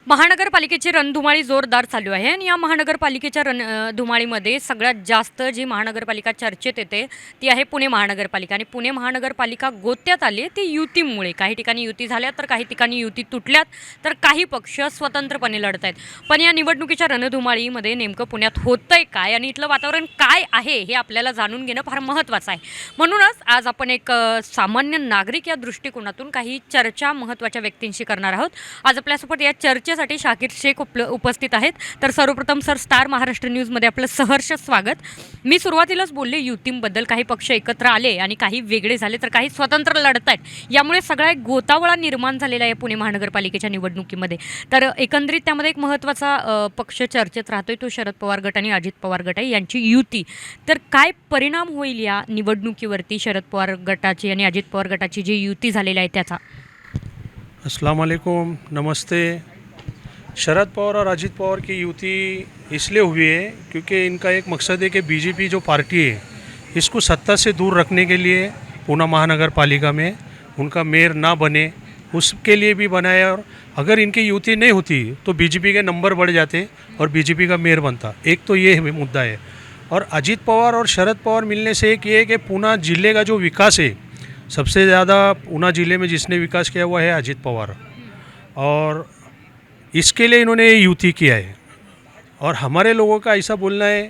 महानगरपालिकेची रणधुमाळी जोरदार चालू आहे आणि या महानगरपालिकेच्या धुमाळीमध्ये सगळ्यात जास्त जी महानगरपालिका चर्चेत येते ती आहे पुणे महानगरपालिका. आणि पुणे महानगरपालिका गोत्यात आली ती युतीमुळे. काही ठिकाणी युती झाल्या तर काही ठिकाणी युती तुटल्यात, तर काही पक्ष स्वतंत्रपणे लढत आहेत. पण या निवडणुकीच्या रणधुमाळीमध्ये नेमकं पुण्यात होतंय काय आणि इथलं वातावरण काय आहे हे आपल्याला जाणून घेणं फार महत्त्वाचं आहे. म्हणूनच आज आपण एक सामान्य नागरिक या दृष्टिकोनातून काही चर्चा महत्त्वाच्या व्यक्तींशी करणार आहोत. आज आपल्यासोबत या चर्चेसाठी शाकीर शेख उपस्थित आहेत. तर सर्वप्रथम सर, स्टार महाराष्ट्र न्यूजमध्ये आपलं सहर्ष स्वागत. मी सुरुवातीलाच बोलले युतीबद्दल. काही पक्ष एकत्र आले आणि काही वेगळे झाले, तर काही स्वतंत्र लढत आहेत. यामुळे सगळा एक गोतावळा निर्माण झालेला आहे पुणे महानगरपालिकेच्या निवडणुकीमध्ये. तर एकंदरीत त्यामध्ये एक महत्त्वाचा पक्ष चर्चेत राहतोय, तो शरद पवार गट आणि अजित पवार गट आहे, यांची युती. तर काय परिणाम होईल या निवडणुकीवरती शरद पवार गटाची आणि अजित पवार गटाची जी युती झालेली आहे त्याचा? अस्सलाम वालेकुम, नमस्ते। शरद पवार और अजित पवार की युति इसलिए हुई है क्योंकि इनका एक मकसद है कि बीजेपी जो पार्टी है इसको सत्ता से दूर रखने के लिए पूना महानगर पालिका में उनका मेयर ना बने, उसके लिए भी बनाया। और अगर इनकी युति नहीं होती तो बीजेपी के नंबर बढ़ जाते और बीजेपी का मेयर बनता। एक तो ये मुद्दा है। और अजित पवार और शरद पवार मिलने से एक ये है कि पूना ज़िले का जो विकास है, सबसे ज़्यादा पूना ज़िले में जिसने विकास किया हुआ है अजित पवार, और इसके लिए इन्होंने ये युति किया है। और हमारे लोगों का ऐसा बोलना है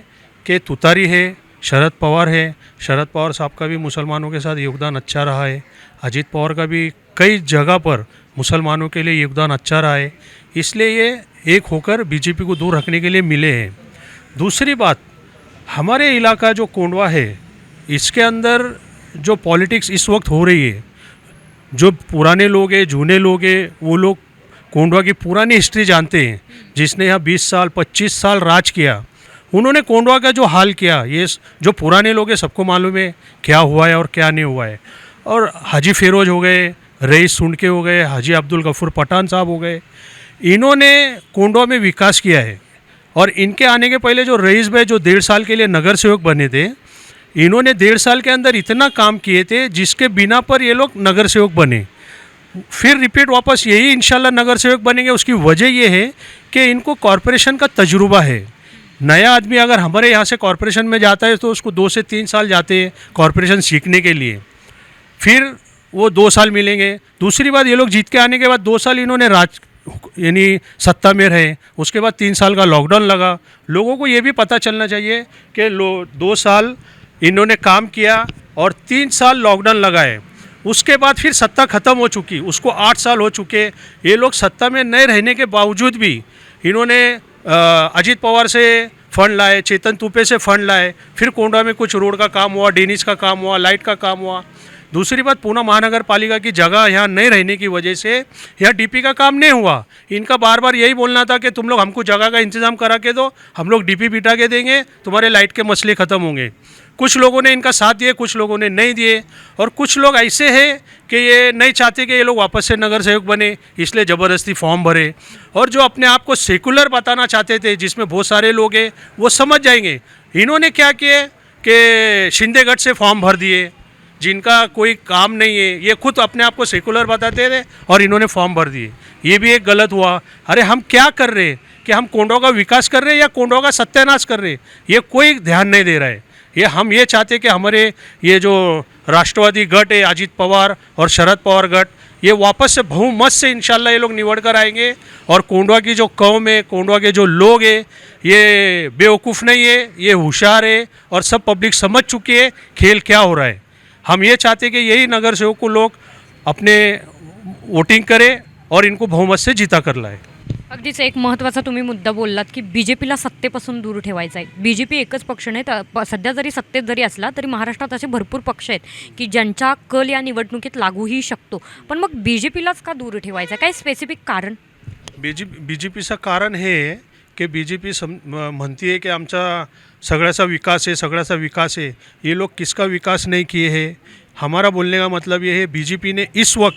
कि तुतारी है, शरद पवार है। शरद पवार साहब का भी मुसलमानों के साथ योगदान अच्छा रहा है, अजित पवार का भी कई जगह पर मुसलमानों के लिए योगदान अच्छा रहा है, इसलिए ये एक होकर बीजेपी को दूर रखने के लिए मिले हैं। दूसरी बात, हमारे इलाका जो कोंडवा है, इसके अंदर जो पॉलिटिक्स इस वक्त हो रही है, जो पुराने लोग हैं, जूने लोग हैं, वो लोग कोंडवा की पुरानी हिस्ट्री जानते हैं। जिसने यहाँ 20 साल 25 साल राज किया, उन्होंने कोंडवा का जो हाल किया, ये जो पुराने लोग हैं सबको मालूम है क्या हुआ है और क्या नहीं हुआ है। और हाजी फिरोज हो गए, रईस सुंडके हो गए, हाजी अब्दुल गफूर पठान साहब हो गए, इन्होंने कोंडवा में विकास किया है। और इनके आने के पहले जो रईस भाई जो 1.5 साल के लिए नगर सेवक बने थे, इन्होंने 1.5 साल के अंदर इतना काम किए थे जिसके बिना पर ये लोग नगर सेवक बने। फिर रिपीट वापस यही इंशाल्लाह नगर सेवक बनेंगे। उसकी वजह ये है कि इनको कॉरपोरेशन का तजुर्बा है। नया आदमी अगर हमारे यहाँ से कॉरपोरेशन में जाता है तो उसको 2 से 3 साल जाते हैं कॉरपोरेशन सीखने के लिए, फिर वो 2 साल मिलेंगे। दूसरी बात, ये लोग जीत के आने के बाद 2 साल इन्होंने राज यानी सत्ता में रहे, उसके बाद 3 साल का लॉकडाउन लगा। लोगों को ये भी पता चलना चाहिए कि 2 साल इन्होंने काम किया और 3 साल लॉकडाउन लगा है। उसके बाद फिर सत्ता ख़त्म हो चुकी, उसको 8 साल हो चुके। ये लोग सत्ता में नहीं रहने के बावजूद भी इन्होंने अजित पवार से फंड लाए, चेतन तुपे से फंड लाए, फिर कोंडवा में कुछ रोड का काम हुआ, ड्रेनेज का काम हुआ, लाइट का काम हुआ। दूसरी बात, पूना महानगर पालिका की जगह यहाँ नहीं रहने की वजह से यहाँ डीपी का काम नहीं हुआ। इनका बार बार यही बोलना था कि तुम लोग हमको जगह का इंतज़ाम करा के दो, हम लोग डीपी बिठा के देंगे, तुम्हारे लाइट के मसले ख़त्म होंगे। कुछ लोगों ने इनका साथ दिए, कुछ लोगों ने नहीं दिए। और कुछ लोग ऐसे हैं कि ये नहीं चाहते कि ये लोग वापस से नगर सेवक बने, इसलिए ज़बरदस्ती फॉर्म भरे। और जो अपने आप को सेकुलर बताना चाहते थे, जिसमें बहुत सारे लोग हैं, वो समझ जाएंगे इन्होंने क्या किए कि शिंदेगढ़ से फॉर्म भर दिए, जिनका कोई काम नहीं है। ये खुद अपने आप को सेकुलर बताते थे और इन्होंने फॉर्म भर दिए। ये भी एक गलत हुआ। अरे हम क्या कर रहे हैं कि हम कोंडवा का विकास कर रहे हैं या कोंडवा का सत्यानाश कर रहे हैं, ये कोई ध्यान नहीं दे रहा है। हम ये चाहते कि हमारे ये जो राष्ट्रवादी गट है, अजित पवार और शरद पवार गट, ये वापस से बहुमत से इंशाल्लाह ये लोग निवड़ कर आएंगे। और कोंडवा की जो कौम है, कोंडवा के जो लोग हैं, ये बेवकूफ़ नहीं है, ये होशियार है और सब पब्लिक समझ चुकी है खेल क्या हो रहा है। हम ये चाहते कि यही नगर सेवक को लोग अपने वोटिंग करें और इनको बहुमत से जीता कर लाए। अगदीच एक महत्त्वाचा तुम्ही मुद्दा बोललात की बीजेपीला सत्तेपासून दूर ठेवायचं आहे. बीजेपी एकच पक्ष नाही, तर सध्या जरी सत्तेत जरी असला तरी महाराष्ट्रात असे भरपूर पक्ष आहेत की ज्यांचा कल या निवडणुकीत लागूही शकतो. पण मग बीजेपीलाच का दूर ठेवायचं आहे? काय स्पेसिफिक कारण? बीजेपीचं कारण हे की बीजेपी म्हणती है कि आमचा सगळ्याचा विकास है, सगळ्याचा विकास है। ये लोग किसका विकास नहीं किए हैं। हमारा बोलने का मतलब ये है, बीजेपी ने इस वक्त,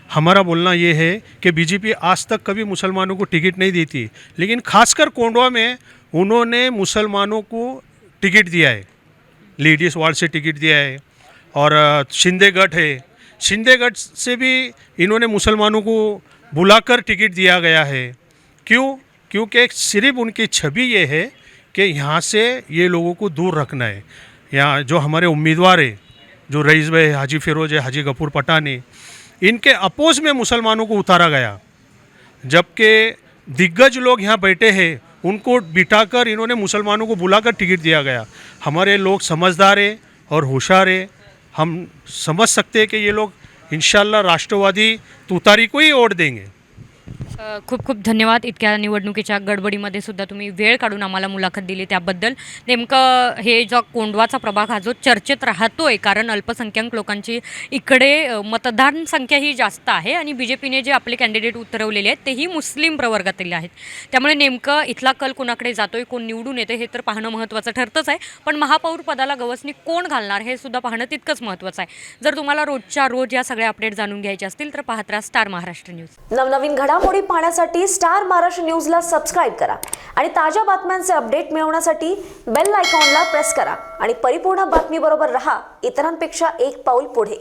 हमारा बोलना ये है कि बीजेपी आज तक कभी मुसलमानों को टिकट नहीं देती, लेकिन खासकर कोंडवा में उन्होंने मुसलमानों को टिकट दिया है। लेडीज़ वार्ड से टिकट दिया है। और शिंदेगढ़ है, शिंदेगढ़ से भी इन्होंने मुसलमानों को बुलाकर टिकट दिया गया है। क्यों? क्योंकि सिर्फ उनकी छवि ये है कि यहाँ से ये लोगों को दूर रखना है। यहाँ जो हमारे उम्मीदवार है, जो रईस भाई हाजी फिरोज है, हाजी गफूर पठान है, इनके अपोज में मुसलमानों को उतारा गया, जबकि दिग्गज लोग यहाँ बैठे हैं, उनको बिठाकर इन्होंने मुसलमानों को बुलाकर टिकट दिया गया। हमारे लोग समझदार है और होशियार है, हम समझ सकते हैं कि ये लोग इंशाल्लाह राष्ट्रवादी तुतारी को ही वोट देंगे। खूप खूप धन्यवाद. इतक्या निवडणुकीच्या गडबडीमध्ये सुद्धा तुम्ही वेळ काढून आम्हाला मुलाखत दिली त्याबद्दल. नेमकं हे जो कोंडवाचा प्रभाग हा जो चर्चेत राहतोय, कारण अल्पसंख्याक लोकांची इकडे मतदान संख्या ही जास्त आहे आणि BJPने जे आपले कॅन्डिडेट उतरवलेले आहेत तेही मुस्लिम प्रवर्गातील आहेत. त्यामुळे नेमकं इथला कल कोणाकडे जातोय, कोण निवडून येते हे तर पाहणं महत्त्वाचं ठरतंच आहे. पण महापौर पदाला गवसणी कोण घालणार हे सुद्धा पाहणं तितकंच महत्त्वाचं आहे. जर तुम्हाला रोजच्या रोज या सगळ्या अपडेट जाणून घ्यायचे असतील तर पाहत राहा स्टार महाराष्ट्र न्यूज. नवनवीन घडामोडी पाहण्यासाठी स्टार महाराष्ट्र न्यूजला सबस्क्राईब करा आणि ताज्या बातम्यांचे अपडेट मिळवण्यासाठी बेल आयकॉनला प्रेस करा आणि परिपूर्ण बातमी बरोबर रहा, इतरांपेक्षा एक पाऊल पुढे.